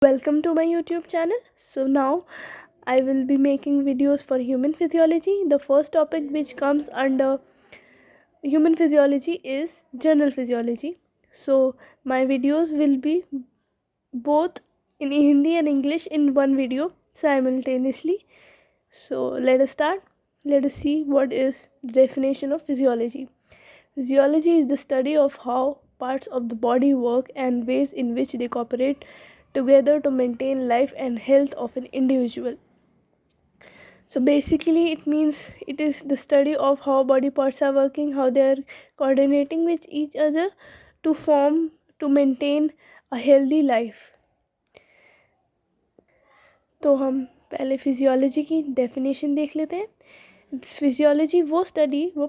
Welcome to my YouTube channel. So now I will be making videos for human physiology. The first topic which comes under human physiology is general physiology. So my videos will be both in Hindi and English in one video simultaneously. So let us start. Let us see what is the definition of physiology. Physiology is the study of how parts of the body work and ways in which they cooperate together to maintain life and health of an individual. So basically it means it is the study of how body parts are working, how they are coordinating with each other to maintain a healthy life. तो हम पहले physiology की definition देख लेते हैं. Physiology वो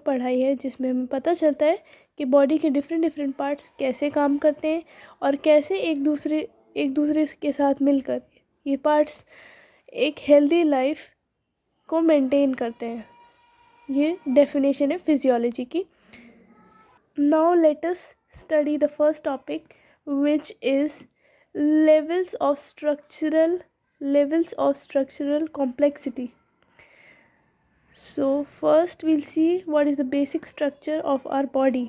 पढ़ाई है जिसमें हमें पता चलता है कि बॉडी के डिफरेंट पार्ट्स कैसे काम करते हैं और कैसे एक दूसरे के साथ मिलकर ये पार्ट्स एक हेल्दी लाइफ को मेंटेन करते हैं. ये डेफिनेशन है फिजियोलॉजी की. Now let us study the first topic which is levels of structural complexity. So first we'll see what is the basic structure of our body.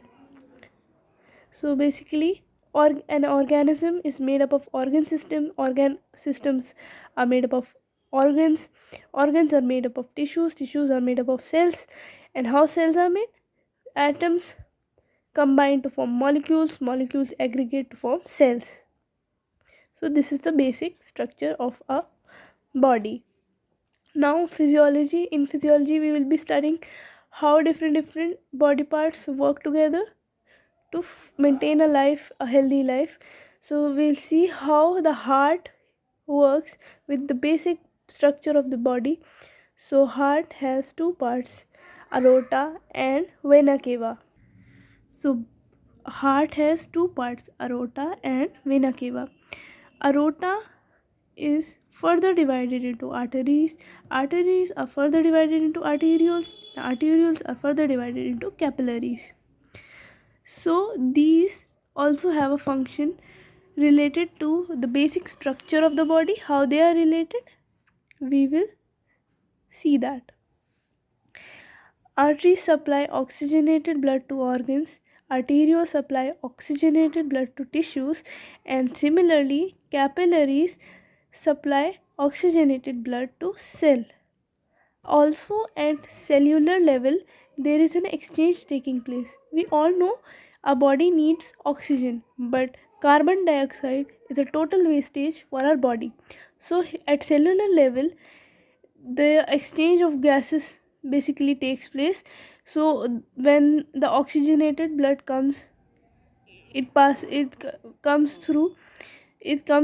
So basically an organism is made up of organ systems are made up of organs are made up of tissues are made up of cells. And how cells are made? Atoms combine to form molecules aggregate to form cells. So this is the basic structure of a body. Now in physiology we will be studying how different body parts work together to maintain a healthy life. So we'll see how the heart works with the basic structure of the body. So heart has two parts, aorta and vena cava. So heart has two parts, aorta and vena cava. Aorta is further divided into arteries are further divided into arterioles are further divided into capillaries. So these also have a function related to the basic structure of the body. How they are related, we will see that. Arteries supply oxygenated blood to organs, arterioles supply oxygenated blood to tissues, and similarly capillaries supply oxygenated blood to cell. Also at cellular level there is an exchange taking place. We all know our body needs oxygen, but carbon dioxide is a total wastage for our body. So at cellular level the exchange of gases basically takes place. So when the oxygenated blood comes, it comes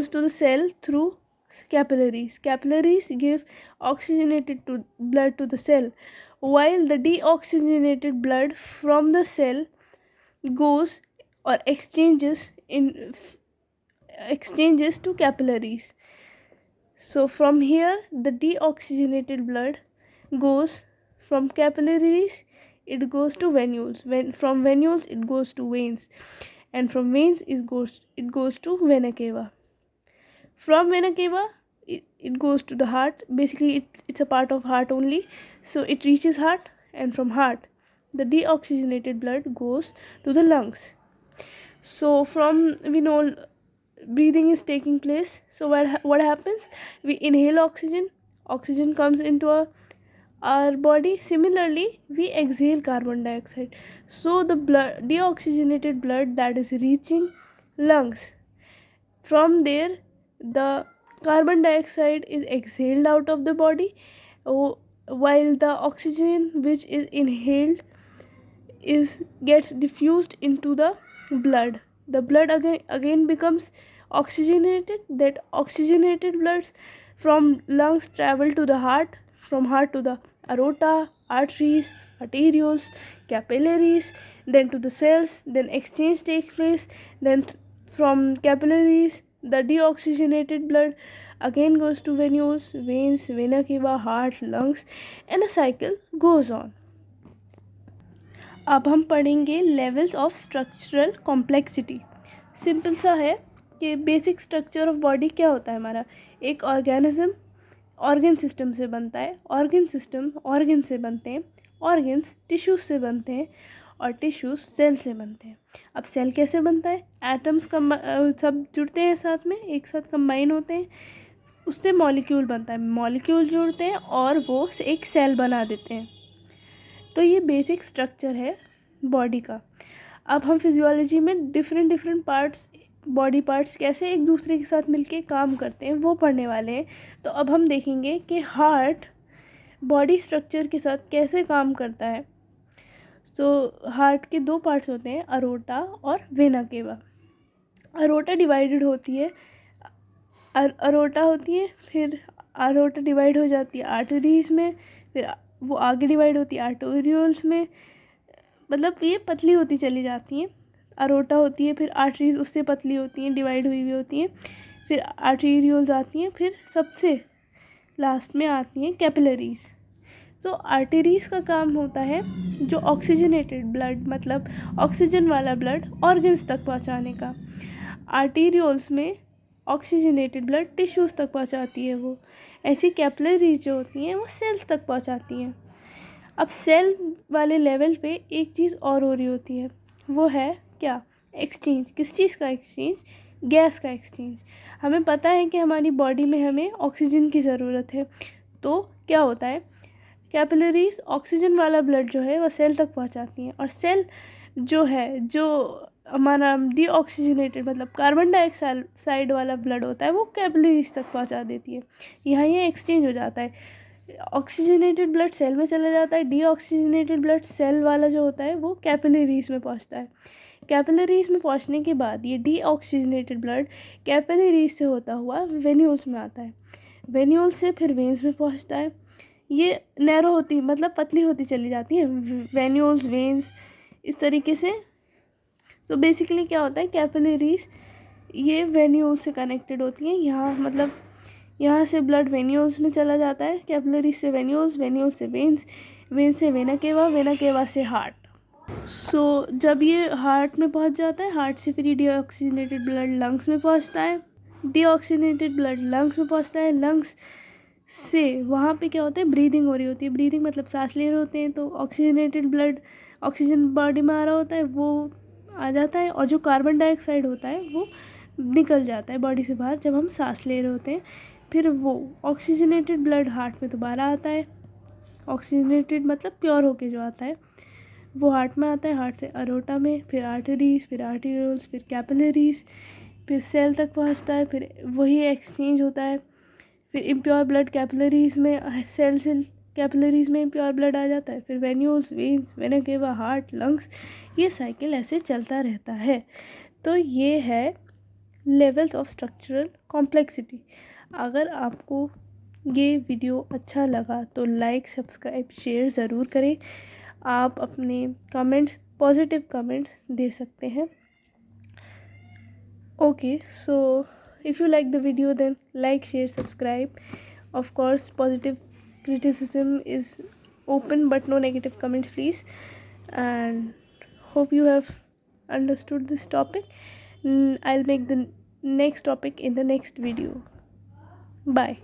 to the cell through capillaries give oxygenated blood to the cell, while the deoxygenated blood from the cell goes or exchanges to capillaries. So from here the deoxygenated blood goes from capillaries, it goes to venules. From venules it goes to veins, and from veins it goes to vena cava. From vena cava it goes to the heart. Basically it's a part of heart only, so it reaches heart, and from heart the deoxygenated blood goes to the lungs. So we know breathing is taking place. So what happens? We inhale oxygen comes into our body. Similarly we exhale carbon dioxide. So the deoxygenated blood that is reaching lungs, from there the carbon dioxide is exhaled out of the body, while the oxygen which is inhaled gets diffused into the blood. The blood again becomes oxygenated. That oxygenated bloods from lungs travel to the heart, from heart to the aorta, arteries, arterioles, capillaries, then to the cells. Then exchange takes place. Then from capillaries the deoxygenated blood again goes to venules, veins, vena cava, heart, lungs, and a cycle goes on. अब हम पढ़ेंगे levels of structural complexity. Simple सा है, कि basic structure of body क्या होता है हमारा। एक ऑर्गेनिज्म ऑर्गन सिस्टम से बनता है, ऑर्गन सिस्टम ऑर्गन से बनते हैं, ऑर्गन्स टिश्यूज से बनते हैं, और टिश्यूज सेल से बनते हैं। अब सेल कैसे बनता है, एटम्स सब जुड़ते हैं साथ में, एक साथ कंबाइन होते हैं, उससे मॉलिक्यूल बनता है, मॉलिक्यूल जुड़ते हैं और वो एक सेल बना देते हैं। तो ये बेसिक स्ट्रक्चर है बॉडी का। अब हम फिजियोलॉजी में डिफरेंट पार्ट्स, बॉडी पार्ट्स कैसे एक दूसरे के साथ मिलके काम करते हैं वो पढ़ने वाले हैं। तो अब हम देखेंगे कि हार्ट बॉडी स्ट्रक्चर के साथ कैसे काम करता है। तो हार्ट के दो पार्ट्स होते हैं, अरोटा और वेना केवा। अरोटा डिवाइडेड होती है, अरोटा होती है, फिर अरोटा डिवाइड हो जाती है आर्टरीज में, फिर वो आगे डिवाइड होती है आर्टोरियोल्स में, मतलब ये पतली होती चली जाती हैं। अरोटा होती है, फिर आर्टरीज उससे पतली होती हैं, डिवाइड हुई हुई होती हैं, फिर आर्टेरियोल्स आती हैं, फिर सबसे लास्ट में आती हैं कैपिलरीज। तो आर्टरीज का काम होता है जो ऑक्सीजनेटेड ब्लड, मतलब ऑक्सीजन वाला ब्लड ऑर्गन्स तक पहुंचाने का। आर्टेरियोल्स में ऑक्सीजनेटेड ब्लड टिश्यूज़ तक पहुंचाती है वो। ऐसी कैपिलरीज जो होती हैं वो सेल्स तक पहुंचाती हैं। अब सेल वाले लेवल पे एक चीज़ और हो रही होती है, वो है क्या, एक्सचेंज। किस चीज़ का एक्सचेंज, गैस का एक्सचेंज। हमें पता है कि हमारी बॉडी में हमें ऑक्सीजन की ज़रूरत है, तो क्या होता है, कैपिलरीज ऑक्सीजन वाला ब्लड जो है वह सेल तक पहुंचाती हैं, और सेल जो है, जो हमारा डीऑक्सीजनेटेड मतलब कार्बन डाइऑक्साइड वाला ब्लड होता है वो कैपिलरीज तक पहुंचा देती है। यहाँ ये एक्सचेंज हो जाता है, ऑक्सीजनेटेड ब्लड सेल में चला जाता है, डीऑक्सीजनेटेड ब्लड सेल वाला जो होता है वो कैपिलरीज में पहुंचता है। कैपिलरीज में पहुंचने के बाद ये डीऑक्सीजनेटेड ब्लड कैपिलरीज से होता हुआ वेन्यूल्स में आता है, वेन्यूल से फिर वेन्स में पहुंचता है। ये नैरो होती, मतलब पतली होती चली जाती है, वेन्यूल्स, वेन्स, इस तरीके से। तो बेसिकली क्या होता है, कैपिलरीज ये वेन्यूल्स से कनेक्टेड होती हैं। यहाँ मतलब यहाँ से ब्लड वेन्यूल्स में चला जाता है, कैपिलरीज से वेन्यूल्स, वेन्यूल्स से वेन्स, वेन्स से वेना केवा, वेना केवा से हार्ट। सो जब ये हार्ट में पहुँच जाता है, हार्ट से फिर ये डीऑक्सीजनेटेड ब्लड लंग्स में पहुँचता है, डीऑक्सीजनेटेड ब्लड लंग्स में पहुँचता है, लंग्स से वहाँ पे क्या होता है, ब्रीदिंग हो रही होती है। ब्रीदिंग मतलब सांस ले रहे होते हैं, तो ऑक्सीजनेटेड ब्लड, ऑक्सीजन बॉडी में आ रहा होता है वो आ जाता है, और जो कार्बन डाइऑक्साइड होता है वो निकल जाता है बॉडी से बाहर जब हम सांस ले रहे होते हैं। फिर वो ऑक्सीजनेटेड ब्लड हार्ट में दोबारा आता है, ऑक्सीजनेटेड मतलब प्योर होके जो आता है वो हार्ट में आता है, हार्ट से अरोटा में, फिर आर्टरीज, फिर आर्टेरियोल्स, फिर कैपिलरीज, फिर सेल तक पहुंचता है, फिर वही एक्सचेंज होता है। फिर इम्प्योर ब्लड कैपिलरीज में, सेल से कैपिलरीज में इम्प्योर ब्लड आ जाता है, फिर venules, veins, vena cava, heart, lungs, ये साइकिल ऐसे चलता रहता है। तो ये है लेवल्स ऑफ स्ट्रक्चरल कॉम्प्लेक्सिटी। अगर आपको ये वीडियो अच्छा लगा तो लाइक, सब्सक्राइब, शेयर ज़रूर करें। आप अपने कमेंट्स, पॉजिटिव कमेंट्स दे सकते हैं। Okay, so if you like the video then like, share, subscribe. Of course positive criticism is open but no negative comments please, and hope you have understood this topic. I'll make the next topic in the next video. Bye.